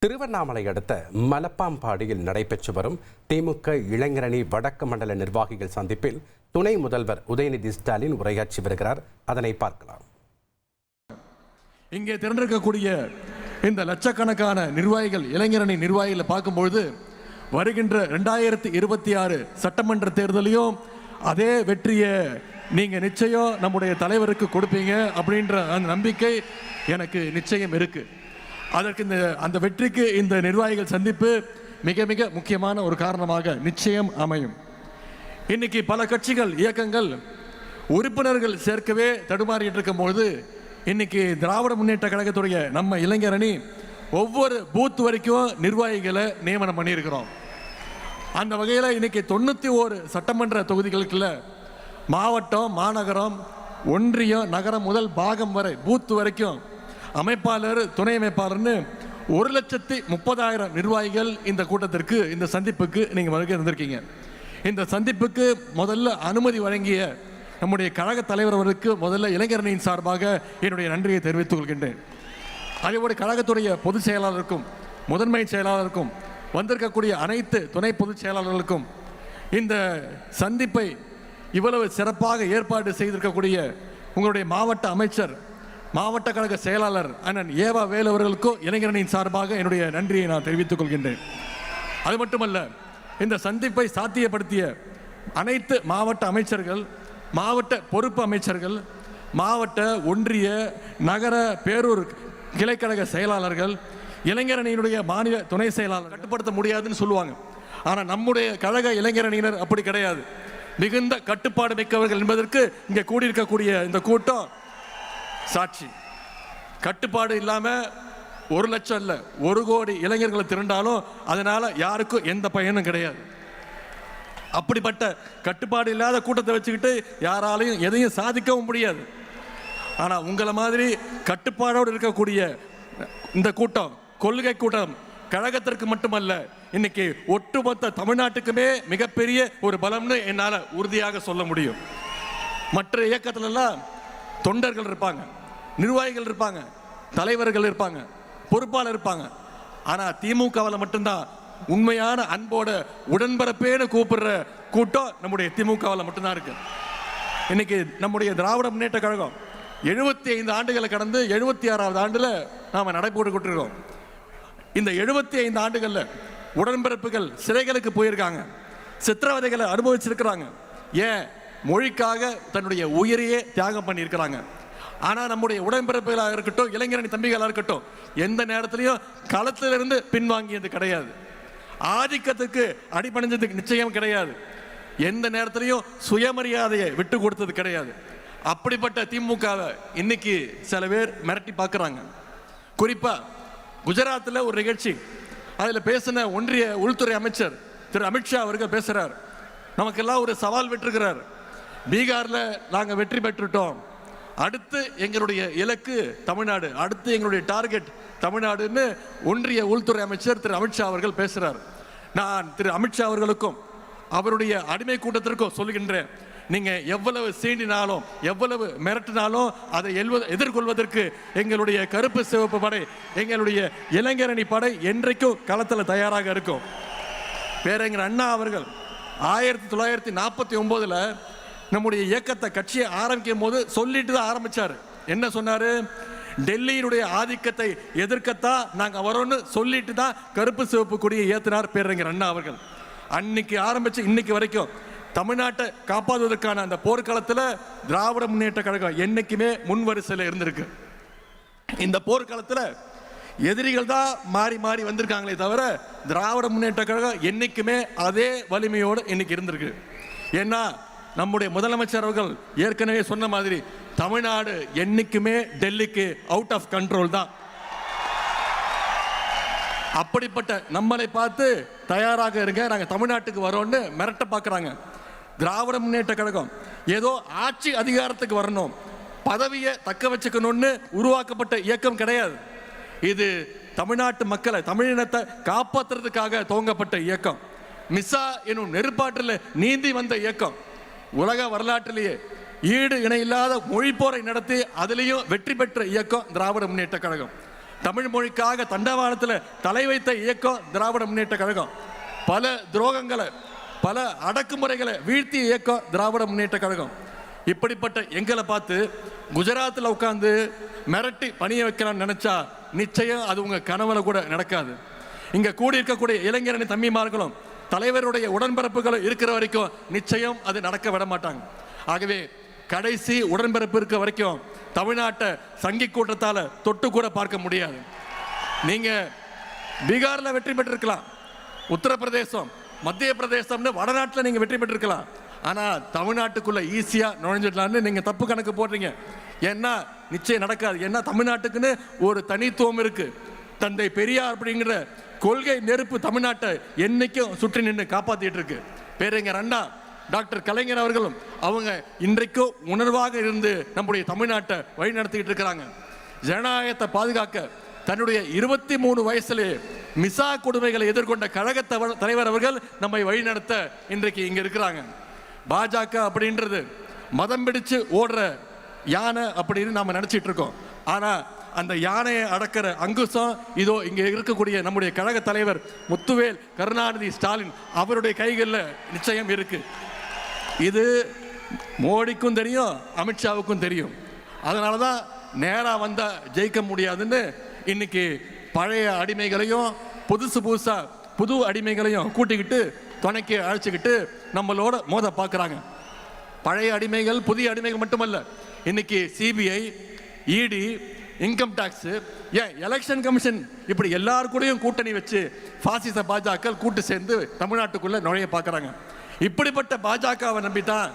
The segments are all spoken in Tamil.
திருவண்ணாமலை அடுத்த மலப்பாம்பாடியில் நடைபெற்று வரும் திமுக இளைஞரணி வடக்கு மண்டல நிர்வாகிகள் சந்திப்பில் துணை முதல்வர் உதயநிதி ஸ்டாலின் உரையாற்றி வருகிறார். அதனை பார்க்கலாம். இங்கே திரண்டிருக்கக்கூடிய இந்த லட்சக்கணக்கான நிர்வாகிகள், இளைஞரணி நிர்வாகிகளை பார்க்கும்பொழுது வருகின்ற 2026 சட்டமன்ற தேர்தலையும் அதே வெற்றியை நீங்க நிச்சயம் நம்முடைய தலைவருக்கு கொடுப்பீங்க அப்படின்ற அந்த நம்பிக்கை எனக்கு நிச்சயம் இருக்கு. அதற்கு அந்த வெற்றிக்கு இந்த நிர்வாகிகள் சந்திப்பு மிக மிக முக்கியமான ஒரு காரணமாக நிச்சயம் அமையும். இன்னைக்கு பல கட்சிகள், இயக்கங்கள் உறுப்பினர்கள் சேர்க்கவே தடுமாறிட்டு இருக்கும் பொழுது இன்னைக்கு திராவிட முன்னேற்ற கழகத்துடைய நம்ம இளைஞரணி ஒவ்வொரு பூத் வரைக்கும் நிர்வாகிகளை நியமனம் பண்ணியிருக்கிறோம். அந்த வகையில் இன்னைக்கு 91 சட்டமன்ற தொகுதிகளுக்குள்ள மாவட்டம், மாநகரம், ஒன்றியம், நகரம் முதல் பாகம் வரை பூத் வரைக்கும் அமைப்பாளர், துணை அமைப்பாளர்னு 1,30,000 நிர்வாகிகள் இந்த கூட்டத்திற்கு, இந்த சந்திப்புக்கு நீங்க வருகை இருந்திருக்கீங்க. இந்த சந்திப்புக்கு முதல்ல அனுமதி வழங்கிய நம்முடைய கழக தலைவர் அவருக்கு முதல்ல இளைஞரணியின் சார்பாக என்னுடைய நன்றியை தெரிவித்துக் கொள்கின்றேன். அதேபோல கழகத்துடைய பொதுச் செயலாளருக்கும் முதன்மை செயலாளருக்கும் வந்திருக்கக்கூடிய அனைத்து துணை பொதுச் செயலாளர்களுக்கும் இந்த சந்திப்பை இவ்வளவு சிறப்பாக ஏற்பாடு செய்திருக்கக்கூடிய உங்களுடைய மாவட்ட அமைச்சர், மாவட்ட கழக செயலாளர் அண்ணன் ஏவா வேலு அவர்களுக்கும் இளைஞரணியின் சார்பாக என்னுடைய நன்றியை நான் தெரிவித்துக் கொள்கின்றேன். அது மட்டுமல்ல, இந்த சந்திப்பை சாத்தியப்படுத்திய அனைத்து மாவட்ட அமைச்சர்கள், மாவட்ட பொறுப்பு அமைச்சர்கள், மாவட்ட, ஒன்றிய, நகர, பேரூர் கிளைக்கழக செயலாளர்கள், இளைஞரணியினுடைய மாநில துணை செயலாளர் கட்டுப்படுத்த முடியாதுன்னு சொல்லுவாங்க. ஆனால் நம்முடைய கழக இளைஞரணியினர் அப்படி கிடையாது. மிகுந்த கட்டுப்பாடு மிக்கவர்கள் என்பதற்கு இங்கே கூடியிருக்கக்கூடிய இந்த கூட்டம் சாட்சி. கட்டுப்பாடு இல்லாம 1 லட்சம் இல்ல 1 கோடி இளைஞர்களை திரண்டாலும் அதனால யாருக்கும் எந்த பயனும் கிடையாது. அப்படிப்பட்ட கட்டுப்பாடு இல்லாத கூட்டத்தை வச்சுக்கிட்டு யாராலையும் எதையும் சாதிக்கவும் முடியாது. ஆனா உங்களை மாதிரி கட்டுப்பாடோடு இருக்கக்கூடிய இந்த கூட்டம், கொள்கை கூட்டம், கழகத்திற்கு மட்டுமல்ல, இன்னைக்கு ஒட்டுமொத்த தமிழ்நாட்டுக்குமே மிகப்பெரிய ஒரு பலம்னு என்னால் உறுதியாக சொல்ல முடியும். மற்ற இயக்கத்துல எல்லாம் தொண்டர்கள் இருப்பாங்க, நிர்வாகிகள் இருப்பாங்க, தலைவர்கள் இருப்பாங்க, பொறுப்பாளர் இருப்பாங்க. ஆனா திமுகவில் மட்டும்தான் உண்மையான அன்போட உடன்பரப்பேன்னு கூப்பிடுற கூட்டம் நம்முடைய திமுகவில் மட்டும்தான் இருக்கு. இன்னைக்கு நம்முடைய திராவிட முன்னேற்ற கழகம் 75 ஆண்டுகளை கடந்து 76வது ஆண்டுல நாம நடைபோட்டு இருக்கோம். இந்த 75 ஆண்டுகள்ல உடன்பிறப்புகள் சிறைகளுக்கு போயிருக்காங்க, சித்திரவதைகளை அனுபவிச்சிருக்கிறாங்க, ஏன் மொழிக்காக தன்னுடைய உயிரையே தியாகம் பண்ணியிருக்கிறாங்க. ஆனால் நம்முடைய உடன்பிறப்புகளாக இருக்கட்டும், இளைஞரணி தம்பிகளாக இருக்கட்டும், எந்த நேரத்திலையும் களத்திலிருந்து பின்வாங்கியது கிடையாது. ஆதிக்கத்துக்கு அடிபணிஞ்சதுக்கு நிச்சயம் கிடையாது. எந்த நேரத்திலையும் சுயமரியாதையை விட்டு கொடுத்தது கிடையாது. அப்படிப்பட்ட திமுகவை இன்னைக்கு சில பேர் மிரட்டி பார்க்குறாங்க. குறிப்பா குஜராத்தில் ஒரு நிகழ்ச்சி, அதில் பேசின ஒன்றிய உள்துறை அமைச்சர் திரு அமித்ஷா அவர்கள் பேசுறார். நமக்கெல்லாம் ஒரு சவால் விட்டுருக்கிறார். பீகார்ல நாங்கள் வெற்றி பெற்றுட்டோம், அடுத்து எங்களுடைய இலக்கு தமிழ்நாடு, அடுத்து எங்களுடைய டார்கெட் தமிழ்நாடுன்னு ஒன்றிய உள்துறை அமைச்சர் திரு அமித்ஷா அவர்கள் பேசுறார். நான் திரு அமித்ஷா அவர்களுக்கும் அவருடைய அடிமை கூட்டத்திற்கும் சொல்லுகின்றேன், நீங்க எவ்வளவு சீண்டினாலும் எவ்வளவு மிரட்டினாலும் அதை எதிர்கொள்வதற்கு எங்களுடைய கருப்பு சிவப்பு படை, எங்களுடைய இளைஞரணி படை என்றைக்கும் களத்தில் தயாராக இருக்கும். பேரறிஞர் அண்ணா அவர்கள் 1949 நம்முடைய இயக்கத்தை, கட்சியை ஆரம்பிக்கும் போது சொல்லிட்டு தான் ஆரம்பிச்சாரு. என்ன சொன்னாரு? டெல்லியினுடைய ஆதிக்கத்தை எதிர்க்கத்தான் நாங்க வரோம்னு சொல்லிட்டு தான் கருப்பு சிவப்பு கொடியை ஏத்தினார் பேரறிஞர் அண்ணா அவர்கள். அன்னைக்கு ஆரம்பிச்சு இன்னைக்கு வரைக்கும் தமிழ்நாட்டை காப்பாற்றுவதற்கான அந்த போர்க்களத்தில் திராவிட முன்னேற்ற கழகம் என்னைக்குமே முன்வரிசையில் இருந்திருக்கு. இந்த போர்க்களத்தில் எதிரிகள் தான் மாறி மாறி வந்திருக்காங்களே தவிர திராவிட முன்னேற்ற கழகம் என்னைக்குமே அதே வலிமையோடு இன்னைக்கு இருந்திருக்கு. ஏன்னா நம்முடைய முதலமைச்சர் அவர்கள் ஏற்கனவே சொன்ன மாதிரி தமிழ்நாடு என்னைக்குமே டெல்லிக்கு அவுட் ஆஃப் கண்ட்ரோல் தான். அப்படிப்பட்ட நம்மளை பார்த்து தயாராக இருங்க, நாங்கள் தமிழ்நாட்டுக்கு வரோம்னு மிரட்ட பார்க்குறாங்க. திராவிட முன்னேற்ற கழகம் ஏதோ ஆட்சி அதிகாரத்துக்கு வரணும், பதவியை தக்க வச்சுக்கணும்னு உருவாக்கப்பட்ட இயக்கம் கிடையாது. இது தமிழ்நாட்டு மக்களை, தமிழினத்தை காப்பாற்றுறதுக்காக துவங்கப்பட்ட இயக்கம். மிசா எனும் நெருப்பாற்றில் நீந்தி வந்த இயக்கம். உலக வரலாற்றிலேயே ஈடு இணையில்லாத மொழி போரை நடத்தி அதிலையும் வெற்றி பெற்ற இயக்கம் திராவிட முன்னேற்ற கழகம். தமிழ் மொழிக்காக தண்டவாளத்தில் தலை வைத்த இயக்கம் திராவிட முன்னேற்ற கழகம். பல துரோகங்களை, பல அடக்குமுறைகளை வீழ்த்திய இயக்கம் திராவிட முன்னேற்ற கழகம். இப்படிப்பட்ட எங்களை பார்த்து குஜராத்தில் உட்காந்து மிரட்டி பணிய வைக்கலாம்னு நினைச்சா நிச்சயம் அது உங்க கனவுல கூட நடக்காது. இங்க கூடி இருக்கக்கூடிய இளைஞரணி தம்பிமார்களும் தலைவருடைய உடன்பிறப்புகள் இருக்கிற வரைக்கும் நிச்சயம் அது நடக்க விட மாட்டாங்க. ஆகவே கடைசி உடன்பிறப்பு இருக்க வரைக்கும் தமிழ்நாட்டை சங்கி கூட்டத்தால தொட்டு கூட பார்க்க முடியாது. நீங்க பீகார்ல வெற்றி பெற்றிருக்கலாம், உத்தரப்பிரதேசம், மத்திய பிரதேசம்னு வடநாட்டில் நீங்க வெற்றி பெற்றிருக்கலாம். ஆனா தமிழ்நாட்டுக்குள்ள ஈஸியா நுழைஞ்சிடலாம்னு நீங்க தப்பு கணக்கு போடுறீங்க. ஏன்னா நிச்சயம் நடக்காது. ஏன்னா தமிழ்நாட்டுக்குன்னு ஒரு தனித்துவம் இருக்கு. தந்தை பெரியார் அப்படிங்கிற கொள்கை நெருப்பு தமிழ்நாட்டை என்னைக்கும் சுற்றி நின்று காப்பாத்திட்டு இருக்கு. பேரறிஞர் அண்ணா, டாக்டர் கலைஞர் அவர்களும் அவங்க இன்றைக்கும் உணர்வாக இருந்து நம்முடைய தமிழ்நாட்டை வழி நடத்திக்கிட்டு இருக்கிறாங்க. ஜனநாயகத்தை பாதுகாக்க தன்னுடைய 23 வயசுலே மிசா கொடுமைகளை எதிர்கொண்ட கழக தலைவர் அவர்கள் நம்மை வழிநடத்த இன்றைக்கு இங்க இருக்கிறாங்க. பாஜக அப்படின்றது மதம் பிடிச்சு ஓடுற யானை அப்படின்னு நாம நினைச்சிட்டு இருக்கோம். ஆனா அந்த யானையை அடக்கிற அங்குசம் இதோ இங்க இருக்கக்கூடிய நம்முடைய கழக தலைவர் முத்துவேல் கருணாநிதி ஸ்டாலின் அவருடைய கைகளில் நிச்சயம் இருக்கு. இது மோடிக்கும் தெரியும், அமித்ஷாவுக்கும் தெரியும். அதனாலதான் நேரா வந்தா ஜெயிக்க முடியாதுன்னு இன்னைக்கு பழைய அடிமைகளையும் புது அடிமைகளையும் கூட்டிக்கிட்டு துணைக்கு அழைச்சிக்கிட்டு நம்மளோட மோத பார்க்குறாங்க. பழைய அடிமைகள் புதிய அடிமைகள் மட்டுமல்ல, இன்னைக்கு சிபிஐ, இடி, இன்கம் டாக்ஸ், ஏன் எலெக்ஷன் கமிஷன், இப்படி எல்லாரு கூடயும் கூட்டணி வச்சு பாசிச பாஜக கூட்டு சேர்ந்து தமிழ்நாட்டுக்குள்ள நுழைய பார்க்குறாங்க. இப்படிப்பட்ட பாஜகவை நம்பித்தான்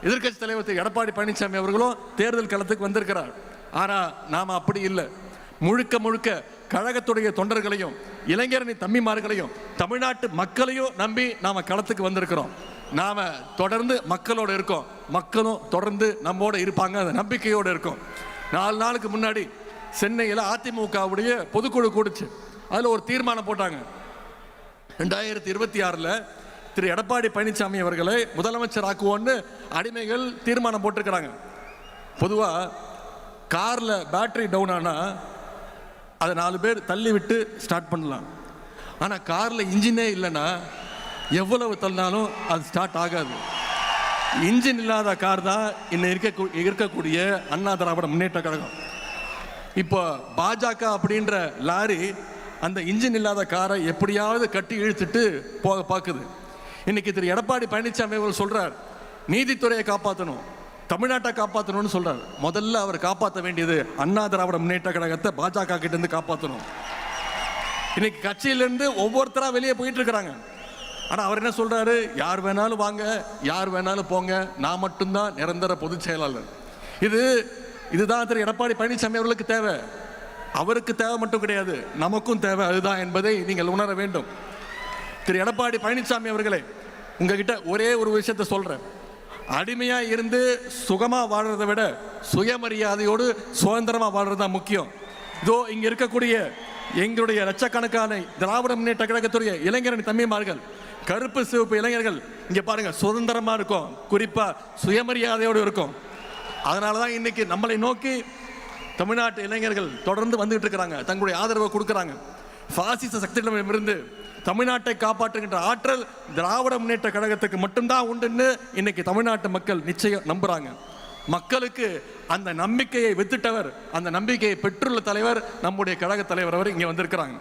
எதிர்க்கட்சி தலைவர் திரு எடப்பாடி பழனிசாமி அவர்களும் தேர்தல் களத்துக்கு வந்திருக்கிறார். ஆனா நாம அப்படி இல்லை. முழுக்க முழுக்க கழகத்துடைய தொண்டர்களையும் இளைஞரணி தம்பிமார்களையும் தமிழ்நாட்டு மக்களையும் நம்பி நாம களத்துக்கு வந்திருக்கிறோம். நாம தொடர்ந்து மக்களோட இருக்கோம், மக்களும் தொடர்ந்து நம்மோட இருப்பாங்க, அந்த நம்பிக்கையோடு இருக்கோம். 4 நாளுக்கு முன்னாடி சென்னையில் அதிமுகவுடைய பொதுக்குழு கூடுச்சு. அதுல ஒரு தீர்மானம் போட்டாங்க. 2026 திரு எடப்பாடி பழனிசாமி அவர்களை முதலமைச்சர் ஆக்குவோன்னு அடிமைகள் தீர்மானம் போட்டிருக்கிறாங்க. பொதுவா கார்ல பேட்டரி டவுன் ஆனா அதை 4 பேர் தள்ளி விட்டு ஸ்டார்ட் பண்ணலாம். ஆனா கார்ல இன்ஜினே இல்லைன்னா எவ்வளவு தள்ளினாலும் அது ஸ்டார்ட் ஆகாது. இன்ஜின் இல்லாத கார் தான் இன்னும் இருக்கக்கூடிய அண்ணா திராவிட முன்னேற்ற கழகம். இப்போ பாஜக அப்படின்ற லாரி அந்த இன்ஜின் இல்லாத காரை எப்படியாவது கட்டி இழுத்துட்டு போக பார்க்குது. இன்னைக்கு திரு எடப்பாடி பழனிசாமி அவர்கள் சொல்றார், நீதித்துறையை காப்பாற்றணும், தமிழ்நாட்டை காப்பாற்றணும்னு சொல்றார். முதல்ல அவர் காப்பாற்ற வேண்டியது அண்ணா திராவிட முன்னேற்ற கழகத்தை பாஜக கிட்ட இருந்து காப்பாற்றணும். இன்னைக்கு கட்சியிலிருந்து ஒவ்வொருத்தரா வெளியே போயிட்டு இருக்கிறாங்க. ஆனா அவர் என்ன சொல்றாரு, யார் வேணாலும் வாங்க, யார் வேணாலும் போங்க, நான் மட்டும்தான் நிரந்தர பொதுச் செயலாளர். இதுதான் திரு எடப்பாடி பழனிசாமி அவர்களுக்கு தேவை. அவருக்கு தேவை மட்டும் கிடையாது, நமக்கும் தேவை அதுதான் என்பதை நீங்கள் உணர வேண்டும். திரு எடப்பாடி பழனிசாமி அவர்களே, உங்ககிட்ட ஒரே ஒரு விஷயத்தை சொல்றேன். அடிமையா இருந்து சுகமா வாழ்றதை விட சுயமரியாதையோடு சுதந்திரமா வாழ்றதா முக்கியம். இதோ இங்க இருக்கக்கூடிய எங்களுடைய லட்சக்கணக்கான திராவிட முன்னேற்ற கழகத்துடைய இளைஞரணி தம்பிமார்கள், கருப்பு சிவப்பு இளைஞர்கள் இங்க பாருங்க, சுதந்திரமா இருக்கும், குறிப்பா சுயமரியாதையோடு இருக்கும். அதனாலதான் இன்னைக்கு நம்மளை நோக்கி தமிழ்நாட்டு இளைஞர்கள் தொடர்ந்து வந்துகிட்டு இருக்கிறாங்க, தங்களுடைய ஆதரவை கொடுக்கிறாங்க. பாசிச சக்திகளிடமிருந்து தமிழ்நாட்டை காப்பாற்றுகின்ற ஆற்றல் திராவிட முன்னேற்ற கழகத்துக்கு மட்டும்தான் உண்டுன்னு இன்னைக்கு தமிழ்நாட்டு மக்கள் நிச்சயம் நம்புறாங்க. மக்களுக்கு அந்த நம்பிக்கையை வித்துட்டவர், அந்த நம்பிக்கையை பெற்றுள்ள தலைவர் நம்முடைய கழக தலைவர் அவர் இங்கே வந்திருக்கிறாங்க.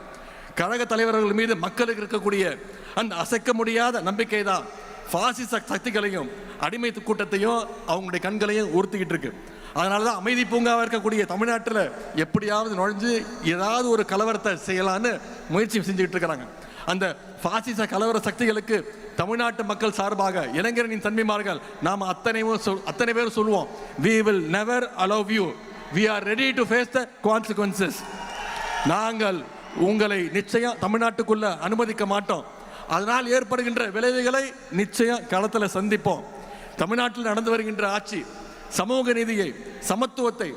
கழக தலைவர்கள் மீது மக்களுக்கு இருக்கக்கூடிய அந்த அசைக்க முடியாத நம்பிக்கை தான் பாசிச சக்திகளையும் அடிமை கூட்டத்தையும் அவங்களுடைய கண்களையும் உறுத்திக்கிட்டு இருக்கு. அதனாலதான் அமைதி பூங்காவாக இருக்கக்கூடிய தமிழ்நாட்டில் எப்படியாவது நுழைஞ்சு ஏதாவது ஒரு கலவரத்தை செய்யலான்னு முயற்சி செஞ்சுக்கிட்டு இருக்கிறாங்க. அந்த பாசிச கலவர சக்திகளுக்கு தமிழ்நாட்டு மக்கள் சார்பாக இளைஞரின் தன்மைமார்கள் நாம் அத்தனை பேர் சொல்லுவோம், we will never allow you, we are ready to face the consequences. நாங்கள் உங்களை நிச்சயம் தமிழ்நாட்டுக்குள்ள அனுமதிக்க மாட்டோம். அதனால் ஏற்படுகின்ற விளைவுகளை நிச்சயம் களத்தில் சந்திப்போம். தமிழ்நாட்டில் நடந்து வருகின்ற ஆட்சி சமூக நீதியை, சமத்துவத்தை,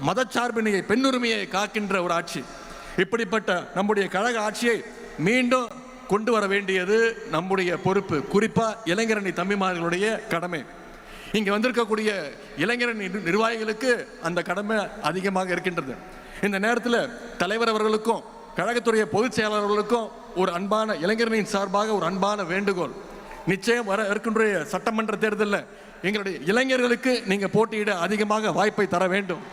மதச்சார்பினையை, பெண்ணுரிமையை காக்கின்ற ஒரு ஆட்சி. இப்படிப்பட்ட நம்முடைய கழக ஆட்சியை மீண்டும் கொண்டு வர வேண்டியது நம்முடைய பொறுப்பு, குறிப்பா இளைஞரணி தம்பிமார்களுடைய கடமை. இங்க வந்திருக்கக்கூடிய இளைஞரணி நிர்வாகிகளுக்கு அந்த கடமை அதிகமாக இருக்கின்றது. இந்த நேரத்தில் தலைவர் அவர்களுக்கும் கழகத்துடைய பொதுச் செயலாளர்களுக்கும் ஒரு அன்பான இளைஞரணியின் சார்பாக ஒரு அன்பான வேண்டுகோள். நிச்சயம் வர இருக்கின்ற சட்டமன்ற தேர்தலில் எங்களுடைய இளைஞர்களுக்கு நீங்க போட்டியிட அதிகமாக வாய்ப்பை தர வேண்டும்.